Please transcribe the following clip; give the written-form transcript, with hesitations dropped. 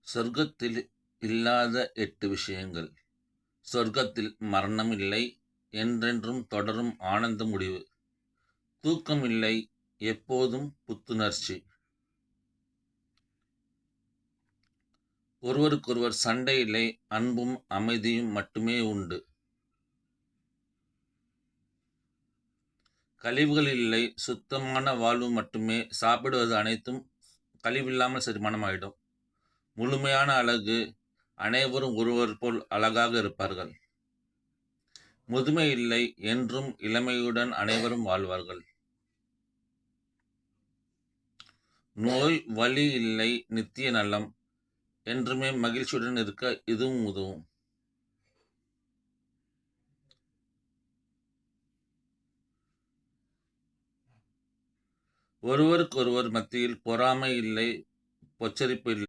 சொர்க்கத்தில் இல்லாத 8 விஷயங்கள். சொர்க்கத்தில் மரணம் இல்லை, என்றென்றும் தொடரும் ஆனந்த முடிவு. தூக்கம் இல்லை, எப்போதும் புத்துணர்ச்சி. ஒருவருக்கொருவர் சண்டை இல்லை, அன்பும் அமைதியும் மட்டுமே உண்டு. கழிவுகள் இல்லை, சுத்தமான வாழ்வு மட்டுமே. சாப்பிடுவது அனைத்தும் கழிவில்லாமல் செரிமானமாயிடும். முழுமையான அழகு, அனைவரும் ஒருவர் போல் அழகாக இருப்பார்கள். முதுமை இல்லை, என்றும் இளமையுடன் அனைவரும் வாழ்வார்கள். நோய் வலி இல்லை, நித்திய நலம். என்றுமே மகிழ்ச்சியுடன் இருக்க இதுவும் உதவும். ஒருவருக்கொருவர் மத்தியில் பொறாமை இல்லை, பொச்சரிப்பு இல்லை.